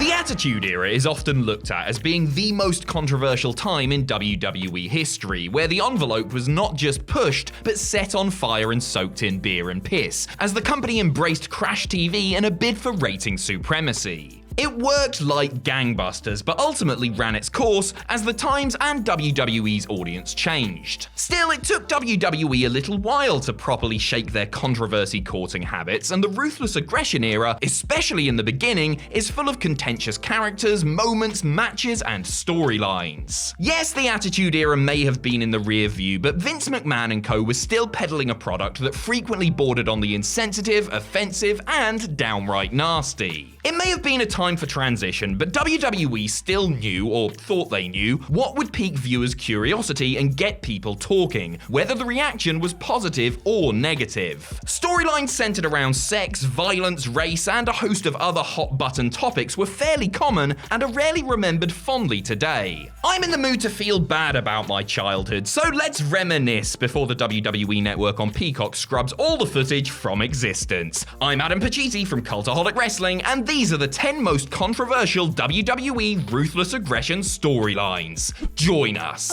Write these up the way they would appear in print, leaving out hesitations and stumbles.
The Attitude Era is often looked at as being the most controversial time in WWE history, where the envelope was not just pushed, but set on fire and soaked in beer and piss, as the company embraced Crash TV in a bid for rating supremacy. It worked like gangbusters, but ultimately ran its course as the times and WWE's audience changed. Still, it took WWE a little while to properly shake their controversy-courting habits, and the Ruthless Aggression era, especially in the beginning, is full of contentious characters, moments, matches, and storylines. Yes, the Attitude Era may have been in the rear view, but Vince McMahon and co were still peddling a product that frequently bordered on the insensitive, offensive, and downright nasty. It may have been a time for transition, but WWE still knew, or thought they knew, what would pique viewers' curiosity and get people talking, whether the reaction was positive or negative. Storylines centered around sex, violence, race, and a host of other hot-button topics were fairly common and are rarely remembered fondly today. I'm in the mood to feel bad about my childhood, so let's reminisce before the WWE Network on Peacock scrubs all the footage from existence. I'm Adam Pacitti from Cultaholic Wrestling, and these are the 10 most controversial WWE Ruthless Aggression storylines. Join us.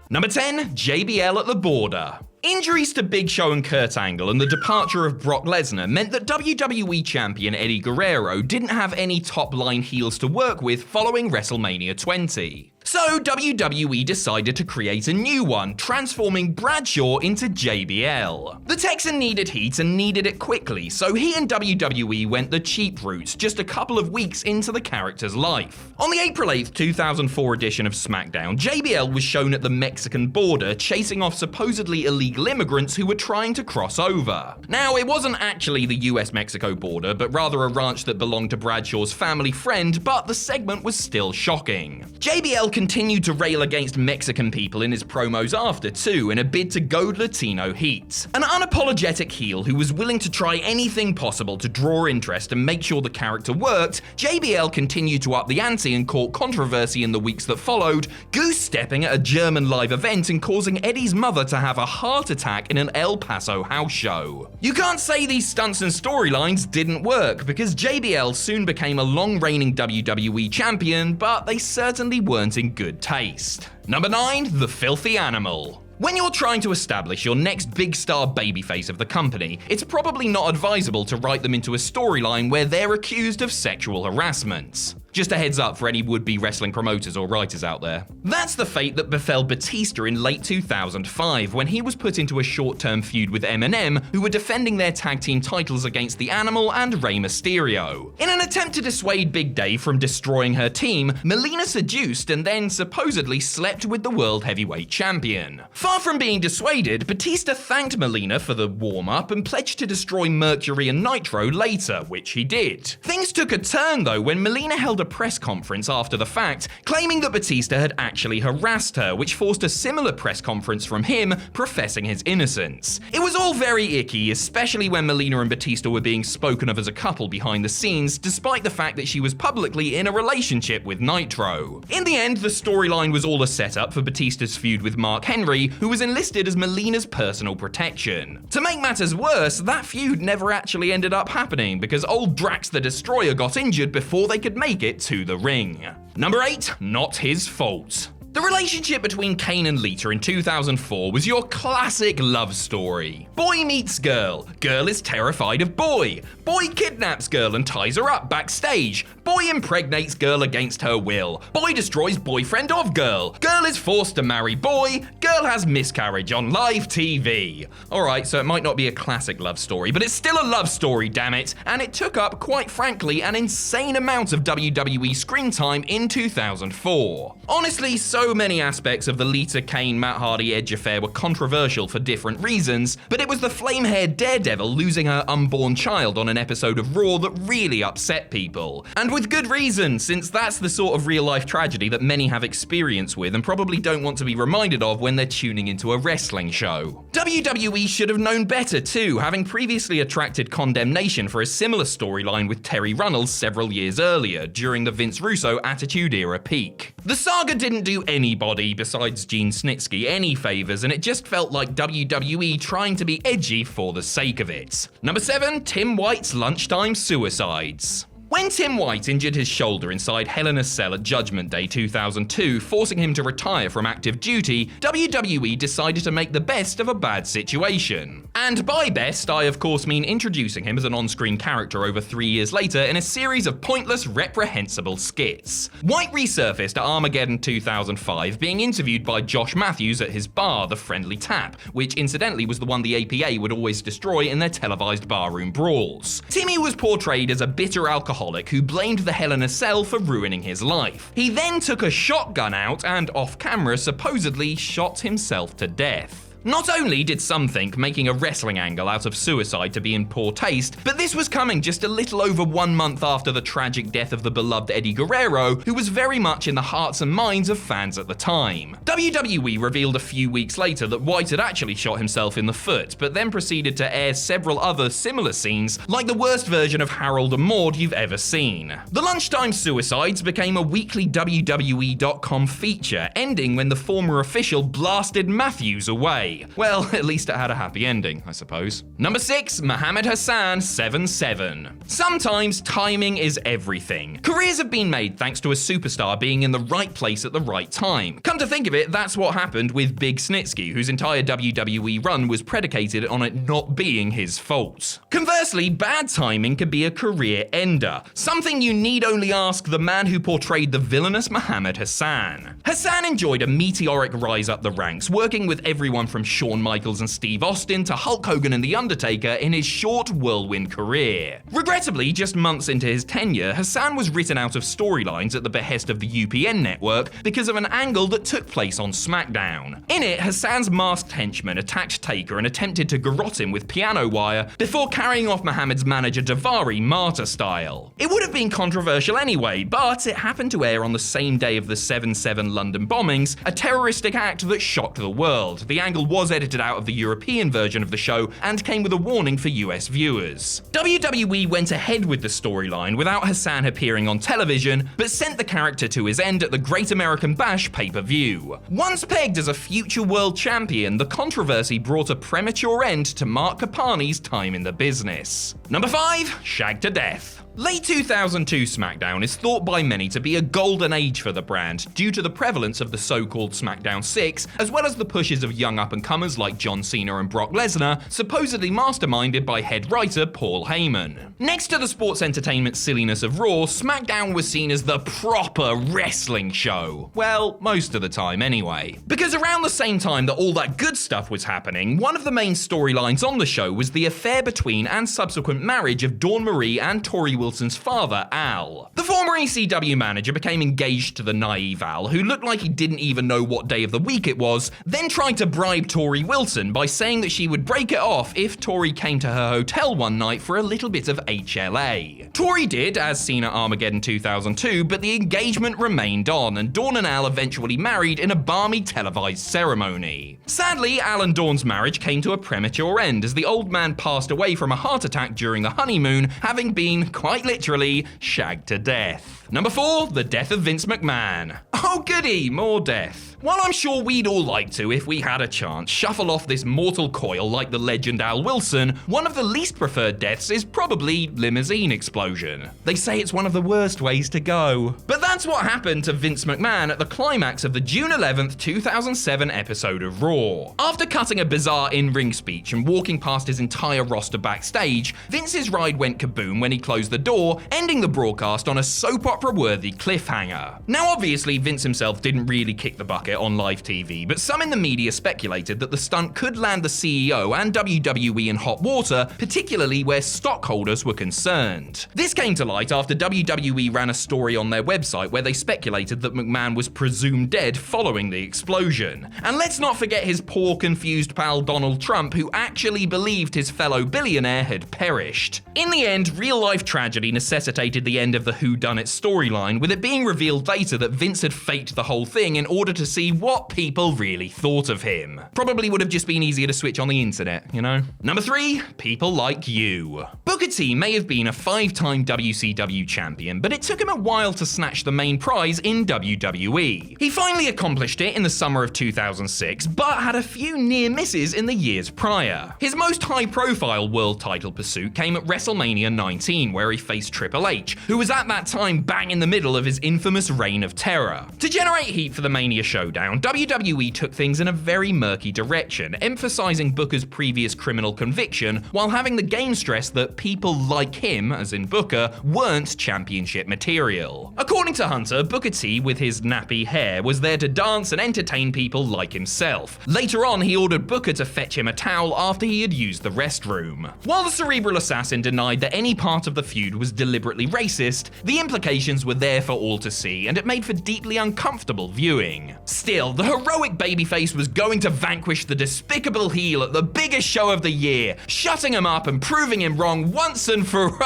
Number 10, JBL at the border. Injuries to Big Show and Kurt Angle and the departure of Brock Lesnar meant that WWE champion Eddie Guerrero didn't have any top-line heels to work with following WrestleMania 20. So WWE decided to create a new one, transforming Bradshaw into JBL. The Texan needed heat and needed it quickly, so he and WWE went the cheap route just a couple of weeks into the character's life. On the April 8th, 2004 edition of SmackDown, JBL was shown at the Mexican border chasing off supposedly illegal immigrants who were trying to cross over. Now, it wasn't actually the US-Mexico border, but rather a ranch that belonged to Bradshaw's family friend, but the segment was still shocking. JBL continued to rail against Mexican people in his promos after too, in a bid to goad Latino heat. An unapologetic heel who was willing to try anything possible to draw interest and make sure the character worked, JBL continued to up the ante and caught controversy in the weeks that followed, goose-stepping at a German live event and causing Eddie's mother to have a heart attack in an El Paso house show. You can't say these stunts and storylines didn't work, because JBL soon became a long-reigning WWE champion, but they certainly weren't in good taste. Number 9, the Filthy Animal. When you're trying to establish your next big star babyface of the company, it's probably not advisable to write them into a storyline where they're accused of sexual harassment. Just a heads up for any would-be wrestling promoters or writers out there. That's the fate that befell Batista in late 2005 when he was put into a short-term feud with Eminem, who were defending their tag team titles against The Animal and Rey Mysterio. In an attempt to dissuade Big Dave from destroying her team, Melina seduced and then supposedly slept with the World Heavyweight Champion. Far from being dissuaded, Batista thanked Melina for the warm-up and pledged to destroy Mercury and Nitro later, which he did. Things took a turn though when Melina held a press conference after the fact, claiming that Batista had actually harassed her, which forced a similar press conference from him, professing his innocence. It was all very icky, especially when Melina and Batista were being spoken of as a couple behind the scenes, despite the fact that she was publicly in a relationship with Nitro. In the end, the storyline was all a setup for Batista's feud with Mark Henry, who was enlisted as Melina's personal protection. To make matters worse, that feud never actually ended up happening, because old Drax the Destroyer got injured before they could make it to the ring. Number 8, not his fault. The relationship between Kane and Lita in 2004 was your classic love story. Boy meets girl. Girl is terrified of boy. Boy kidnaps girl and ties her up backstage. Boy impregnates girl against her will. Boy destroys boyfriend of girl. Girl is forced to marry boy. Girl has miscarriage on live TV. Alright, so it might not be a classic love story, but it's still a love story, damn it. And it took up, quite frankly, an insane amount of WWE screen time in 2004. Honestly, so many aspects of the Lita, Kane, Matt Hardy, Edge affair were controversial for different reasons, but it was the flame-haired daredevil losing her unborn child on an episode of Raw that really upset people. And with good reason, since that's the sort of real-life tragedy that many have experience with and probably don't want to be reminded of when they're tuning into a wrestling show. WWE should have known better too, having previously attracted condemnation for a similar storyline with Terry Runnels several years earlier, during the Vince Russo Attitude Era peak. The saga didn't do anybody besides Gene Snitsky any favors, and it just felt like WWE trying to be edgy for the sake of it. Number 7, Tim White's lunchtime suicides. When Tim White injured his shoulder inside Hell in a Cell at Judgment Day 2002, forcing him to retire from active duty, WWE decided to make the best of a bad situation. And by best, I of course mean introducing him as an on-screen character over 3 years later in a series of pointless, reprehensible skits. White resurfaced at Armageddon 2005, being interviewed by Josh Matthews at his bar, The Friendly Tap, which incidentally was the one the APA would always destroy in their televised barroom brawls. Timmy was portrayed as a bitter alcoholic who blamed the Hell in a Cell for ruining his life. He then took a shotgun out and, off camera, supposedly shot himself to death. Not only did some think making a wrestling angle out of suicide to be in poor taste, but this was coming just a little over 1 month after the tragic death of the beloved Eddie Guerrero, who was very much in the hearts and minds of fans at the time. WWE revealed a few weeks later that White had actually shot himself in the foot, but then proceeded to air several other similar scenes, like the worst version of Harold and Maude you've ever seen. The lunchtime suicides became a weekly WWE.com feature, ending when the former official blasted Matthews away. Well, at least it had a happy ending, I suppose. Number 6, Muhammed Hassan 7-7. Sometimes timing is everything. Careers have been made thanks to a superstar being in the right place at the right time. Come to think of it, that's what happened with Big Snitsky, whose entire WWE run was predicated on it not being his fault. Conversely, bad timing can be a career ender, something you need only ask the man who portrayed the villainous Muhammed Hassan. Hassan enjoyed a meteoric rise up the ranks, working with everyone from Shawn Michaels and Steve Austin to Hulk Hogan and The Undertaker in his short whirlwind career. Regrettably, just months into his tenure, Hassan was written out of storylines at the behest of the UPN network because of an angle that took place on SmackDown. In it, Hassan's masked henchman attacked Taker and attempted to garrote him with piano wire before carrying off Muhammad's manager Daivari martyr style. It would have been controversial anyway, but it happened to air on the same day of the 7/7 London bombings, a terroristic act that shocked the world. The angle was edited out of the European version of the show and came with a warning for US viewers. WWE went ahead with the storyline without Hassan appearing on television, but sent the character to his end at the Great American Bash pay-per-view. Once pegged as a future world champion, the controversy brought a premature end to Mark Capani's time in the business. Number 5, Shagged to Death. Late 2002 SmackDown is thought by many to be a golden age for the brand due to the prevalence of the so-called SmackDown 6, as well as the pushes of young up-and-comers like John Cena and Brock Lesnar, supposedly masterminded by head writer Paul Heyman. Next to the sports entertainment silliness of Raw, SmackDown was seen as the proper wrestling show. Well, most of the time anyway. Because around the same time that all that good stuff was happening, one of the main storylines on the show was the affair between and subsequent marriage of Dawn Marie and Tori Wilson's father, Al. The former ECW manager became engaged to the naive Al, who looked like he didn't even know what day of the week it was, then tried to bribe Tori Wilson by saying that she would break it off if Tori came to her hotel one night for a little bit of HLA. Tori did, as seen at Armageddon 2002, but the engagement remained on, and Dawn and Al eventually married in a balmy televised ceremony. Sadly, Al and Dawn's marriage came to a premature end as the old man passed away from a heart attack during the honeymoon, having been, quite literally, shagged to death. Number 4, the death of Vince McMahon. Oh goody, more death. While I'm sure we'd all like to, if we had a chance, shuffle off this mortal coil like the legend Al Wilson, one of the least preferred deaths is probably limousine explosion. They say it's one of the worst ways to go. But that's what happened to Vince McMahon at the climax of the June 11th, 2007 episode of Raw. After cutting a bizarre in-ring speech and walking past his entire roster backstage, Vince's ride went kaboom when he closed the door, ending the broadcast on a soap opera-worthy cliffhanger. Now obviously Vince himself didn't really kick the bucket on live TV, but some in the media speculated that the stunt could land the CEO and WWE in hot water, particularly where stockholders were concerned. This came to light after WWE ran a story on their website where they speculated that McMahon was presumed dead following the explosion. And let's not forget his poor, confused pal Donald Trump, who actually believed his fellow billionaire had perished. In the end, real-life tragedy necessitated the end of the whodunit storyline, with it being revealed later that Vince had faked the whole thing in order to see what people really thought of him. Probably would have just been easier to switch on the internet, you know? Number 3, people like you. Booker T may have been a 5-time WCW champion, but it took him a while to snatch the main prize in WWE. He finally accomplished it in the summer of 2006, but had a few near misses in the years prior. His most high-profile world title pursuit came at WrestleMania 19, where he faced Triple H, who was at that time bang in the middle of his infamous reign of terror. To generate heat for the Mania showdown, WWE took things in a very murky direction, emphasizing Booker's previous criminal conviction while having the game stress that people like him, as in Booker, weren't championship material. According to Hunter, Booker T, with his nappy hair, was there to dance and entertain people like himself. Later on, he ordered Booker to fetch him a towel after he had used the restroom. While the cerebral assassin denied that any part of the feud was deliberately racist, the implications were there for all to see, and it made for deeply uncomfortable viewing. Still, the heroic babyface was going to vanquish the despicable heel at the biggest show of the year, shutting him up and proving him wrong once and for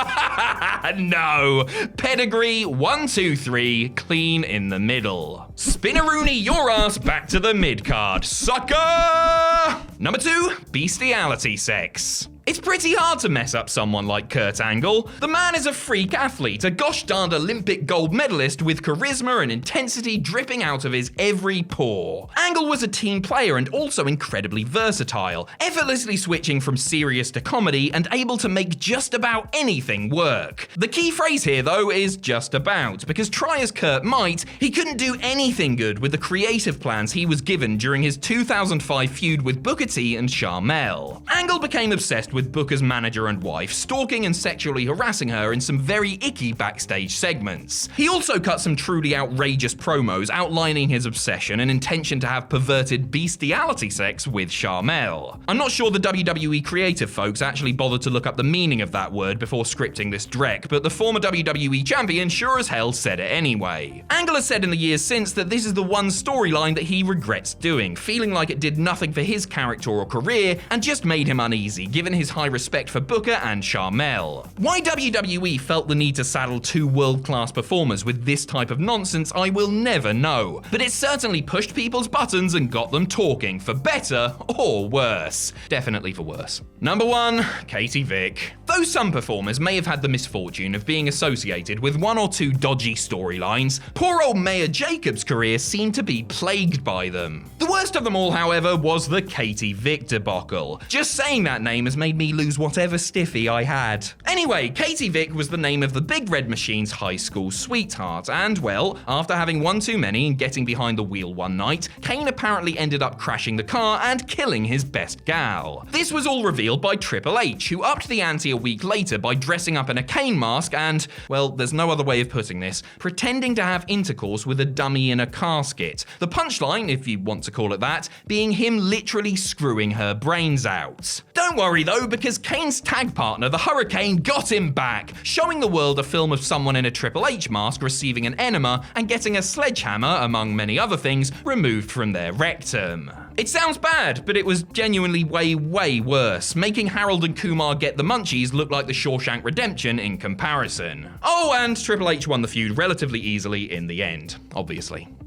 no. Pedigree 1, 2, 3, clean in the middle. Spinaroonie your ass back to the mid-card, sucker! Number 2, bestiality sex. It's pretty hard to mess up someone like Kurt Angle. The man is a freak athlete, a gosh darned Olympic gold medalist with charisma and intensity dripping out of his every pore. Angle was a team player and also incredibly versatile, effortlessly switching from serious to comedy and able to make just about anything work. The key phrase here, though, is just about, because try as Kurt might, he couldn't do anything good with the creative plans he was given during his 2005 feud with Booker T and Sharmell. Angle became obsessed with Booker's manager and wife, stalking and sexually harassing her in some very icky backstage segments. He also cut some truly outrageous promos outlining his obsession and intention to have perverted bestiality sex with Sharmell. I'm not sure the WWE creative folks actually bothered to look up the meaning of that word before scripting this dreck, but the former WWE champion sure as hell said it anyway. Angle has said in the years since that this is the one storyline that he regrets doing, feeling like it did nothing for his character or career and just made him uneasy, given his high respect for Booker and Sharmell. Why WWE felt the need to saddle two world-class performers with this type of nonsense, I will never know, but it certainly pushed people's buttons and got them talking, for better or worse. Definitely for worse. Number 1, Katy Vick. Though some performers may have had the misfortune of being associated with one or two dodgy storylines, poor old Maya Jacobs' career seemed to be plagued by them. The worst of them all, however, was the Katy Vick debacle. Just saying that name has made me lose whatever stiffy I had. Anyway, Katy Vick was the name of the Big Red Machine's high school sweetheart, and well, after having one too many and getting behind the wheel one night, Kane apparently ended up crashing the car and killing his best gal. This was all revealed by Triple H, who upped the ante a week later by dressing up in a Kane mask and, well, there's no other way of putting this, pretending to have intercourse with a dummy in a casket. The punchline, if you want to call it that, being him literally screwing her brains out. Don't worry though, because Kane's tag partner, the Hurricane, got him back, showing the world a film of someone in a Triple H mask receiving an enema and getting a sledgehammer, among many other things, removed from their rectum. It sounds bad, but it was genuinely way worse, making Harold and Kumar Get the Munchies look like the Shawshank Redemption in comparison. Oh, and Triple H won the feud relatively easily in the end, obviously.